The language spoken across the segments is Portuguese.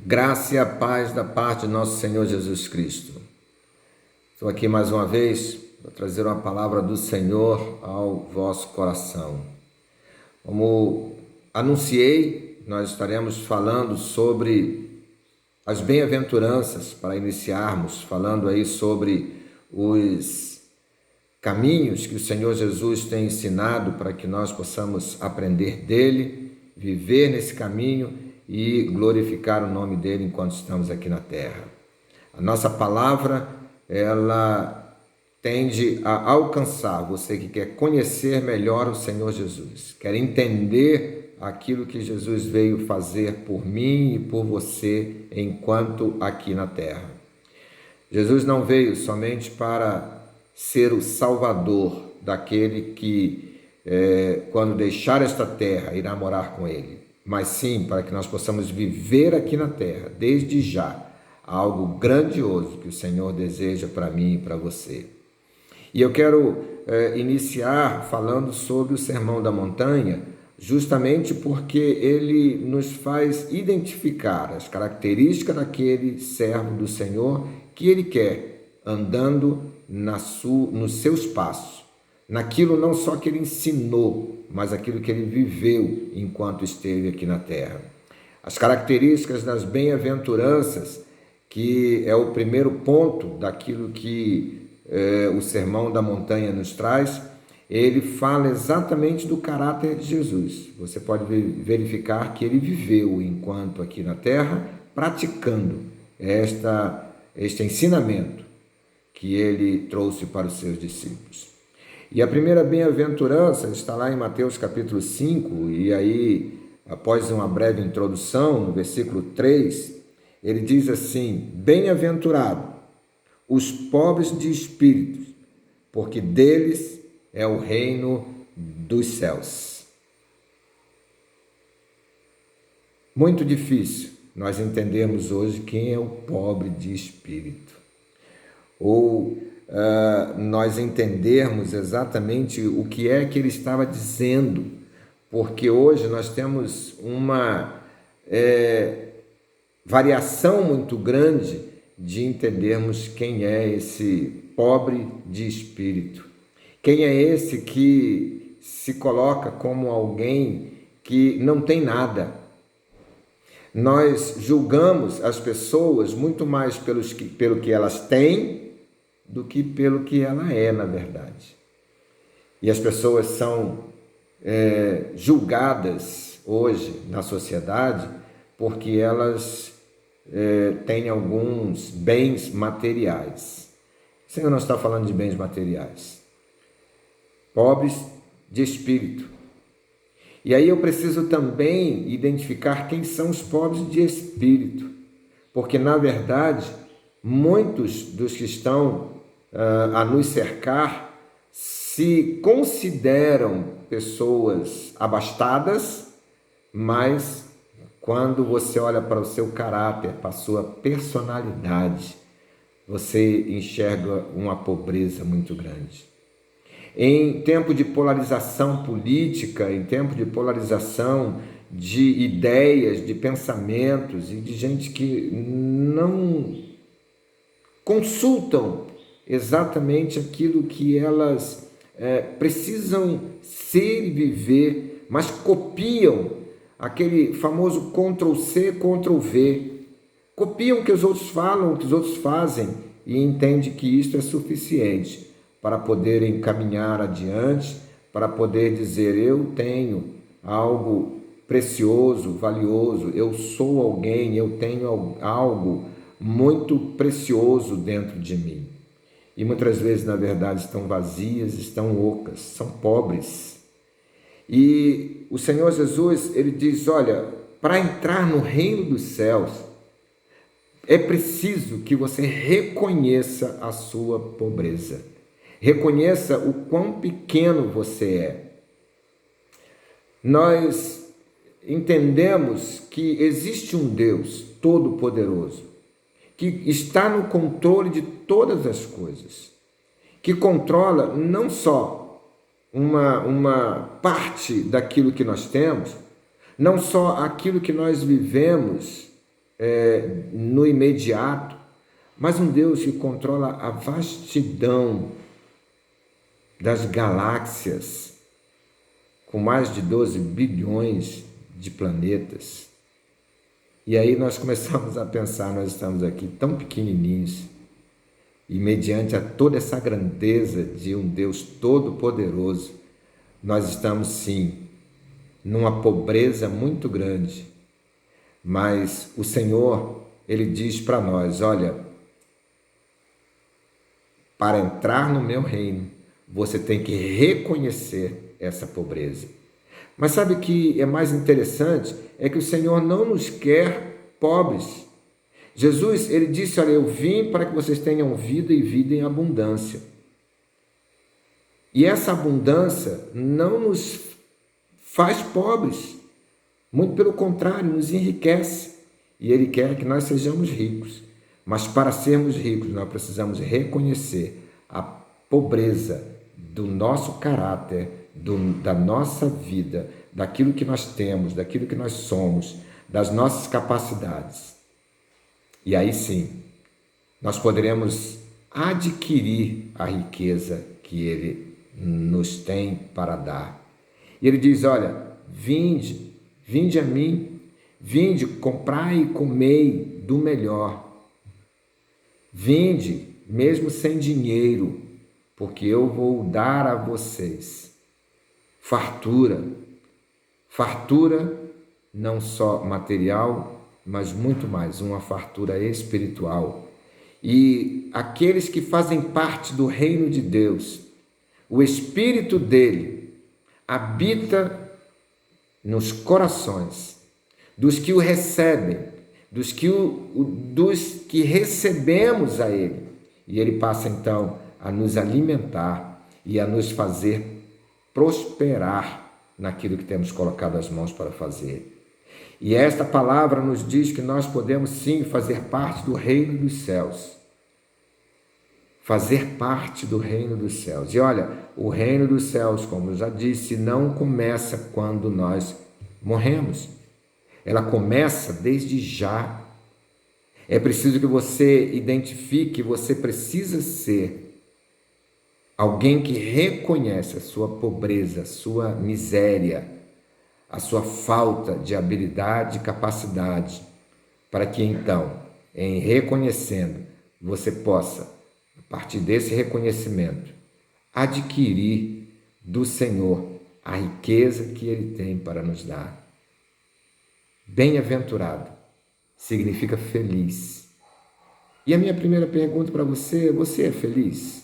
Graça e a paz da parte de nosso Senhor Jesus Cristo. Estou aqui mais uma vez para trazer uma palavra do Senhor ao vosso coração. Como anunciei, nós estaremos falando sobre as bem-aventuranças para iniciarmos, falando aí sobre os caminhos que o Senhor Jesus tem ensinado para que nós possamos aprender dele, viver nesse caminho e glorificar o nome dele enquanto estamos aqui na terra. A nossa palavra, ela tende a alcançar você que quer conhecer melhor o Senhor Jesus, quer entender aquilo que Jesus veio fazer por mim e por você enquanto aqui na terra. Jesus não veio somente para ser o salvador daquele que, quando deixar esta terra, irá morar com ele, mas sim para que nós possamos viver aqui na terra, desde já, algo grandioso que o Senhor deseja para mim e para você. E eu quero iniciar falando sobre o Sermão da Montanha, justamente porque ele nos faz identificar as características daquele servo do Senhor que ele quer, andando nos seus passos, naquilo não só que ele ensinou, mas aquilo que ele viveu enquanto esteve aqui na terra. As características das bem-aventuranças, que é o primeiro ponto daquilo que o Sermão da Montanha nos traz, ele fala exatamente do caráter de Jesus. Você pode verificar que ele viveu enquanto aqui na terra, praticando este ensinamento que ele trouxe para os seus discípulos. E a primeira bem-aventurança está lá em Mateus capítulo 5, e aí, após uma breve introdução, no versículo 3, ele diz assim: bem-aventurado os pobres de espírito, porque deles é o reino dos céus. Muito difícil nós entendermos hoje quem é o pobre de espírito, ou nós entendermos exatamente o que é que ele estava dizendo, porque hoje nós temos uma variação muito grande de entendermos quem é esse pobre de espírito, quem é esse que se coloca como alguém que não tem nada. Nós julgamos as pessoas muito mais pelo que elas têm do que pelo que ela é, na verdade. E as pessoas são julgadas hoje na sociedade porque elas têm alguns bens materiais. O Senhor não está falando de bens materiais. Pobres de espírito. E aí eu preciso também identificar quem são os pobres de espírito, porque na verdade muitos dos que estão a nos cercar se consideram pessoas abastadas, mas quando você olha para o seu caráter, para a sua personalidade, você enxerga uma pobreza muito grande. Em tempo de polarização política, em tempo de polarização de ideias, de pensamentos e de gente que não consultam exatamente aquilo que elas precisam ser e viver, mas copiam aquele famoso Ctrl+C, Ctrl+V. Copiam o que os outros falam, o que os outros fazem e entendem que isso é suficiente para poderem caminhar adiante, para poder dizer: eu tenho algo precioso, valioso, eu sou alguém, eu tenho algo muito precioso dentro de mim. E muitas vezes, na verdade, estão vazias, estão ocas, são pobres. E o Senhor Jesus, ele diz: olha, para entrar no reino dos céus, é preciso que você reconheça a sua pobreza. Reconheça o quão pequeno você é. Nós entendemos que existe um Deus todo-poderoso, que está no controle de todas as coisas, que controla não só uma parte daquilo que nós temos, não só aquilo que nós vivemos no imediato, mas um Deus que controla a vastidão das galáxias, com mais de 12 bilhões de planetas. E aí nós começamos a pensar, nós estamos aqui tão pequenininhos, e mediante a toda essa grandeza de um Deus todo-poderoso, nós estamos sim numa pobreza muito grande. Mas o Senhor, Ele diz para nós, olha, para entrar no meu reino, você tem que reconhecer essa pobreza. Mas sabe o que é mais interessante? É que o Senhor não nos quer pobres. Jesus, Ele disse, olha, eu vim para que vocês tenham vida e vida em abundância. E essa abundância não nos faz pobres. Muito pelo contrário, nos enriquece. E Ele quer que nós sejamos ricos. Mas para sermos ricos, nós precisamos reconhecer a pobreza do nosso caráter, da nossa vida, daquilo que nós temos, daquilo que nós somos, das nossas capacidades. E aí sim, nós poderemos adquirir a riqueza que Ele nos tem para dar. E Ele diz, olha, vinde a mim, vinde, comprai e comei do melhor. Vinde, mesmo sem dinheiro, porque eu vou dar a vocês fartura. Fartura não só material, mas muito mais, uma fartura espiritual. E aqueles que fazem parte do reino de Deus, o Espírito dele habita nos corações dos que o recebem, dos que recebemos a ele. E ele passa então a nos alimentar e a nos fazer prosperar naquilo que temos colocado as mãos para fazer. E esta palavra nos diz que nós podemos sim fazer parte do reino dos céus. Fazer parte do reino dos céus. E olha, o reino dos céus, como eu já disse, não começa quando nós morremos. Ela começa desde já. É preciso que você identifique, você precisa ser alguém que reconhece a sua pobreza, a sua miséria, a sua falta de habilidade e capacidade, para que então, em reconhecendo, você possa, a partir desse reconhecimento, adquirir do Senhor a riqueza que Ele tem para nos dar. Bem-aventurado significa feliz. E a minha primeira pergunta para você é feliz?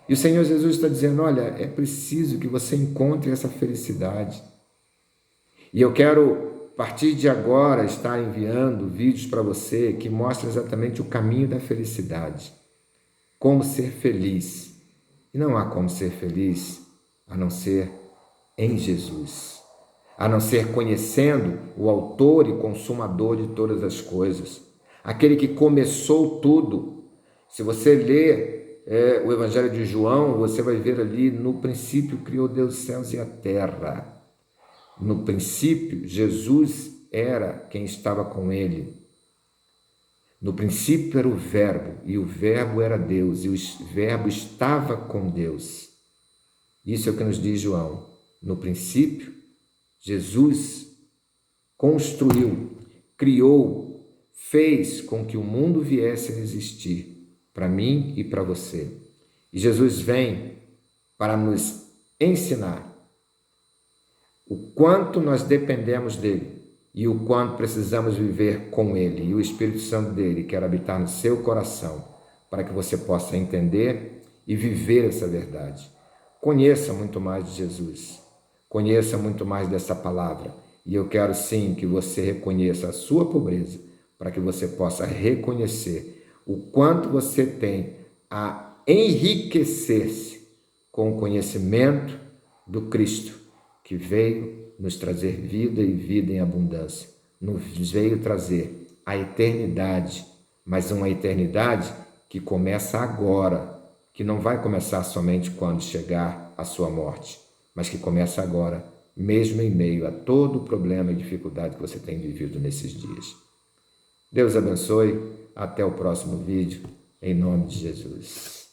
E o Senhor Jesus está dizendo, olha, é preciso que você encontre essa felicidade. E eu quero, a partir de agora, estar enviando vídeos para você que mostram exatamente o caminho da felicidade. Como ser feliz. E não há como ser feliz a não ser em Jesus. A não ser conhecendo o autor e consumador de todas as coisas. Aquele que começou tudo. Se você ler o Evangelho de João, você vai ver ali, no princípio criou Deus os céus e a terra. No princípio, Jesus era quem estava com ele. No princípio era o Verbo, e o Verbo era Deus, e o Verbo estava com Deus. Isso é o que nos diz João. No princípio, Jesus construiu, criou, fez com que o mundo viesse a existir, para mim e para você. E Jesus vem para nos ensinar o quanto nós dependemos dele e o quanto precisamos viver com ele. E o Espírito Santo dele quer habitar no seu coração para que você possa entender e viver essa verdade. Conheça muito mais de Jesus, conheça muito mais dessa palavra. E eu quero sim que você reconheça a sua pobreza para que você possa reconhecer o quanto você tem a enriquecer-se com o conhecimento do Cristo, que veio nos trazer vida e vida em abundância. Nos veio trazer a eternidade, mas uma eternidade que começa agora, que não vai começar somente quando chegar a sua morte, mas que começa agora, mesmo em meio a todo o problema e dificuldade que você tem vivido nesses dias. Deus abençoe. Até o próximo vídeo, em nome de Jesus.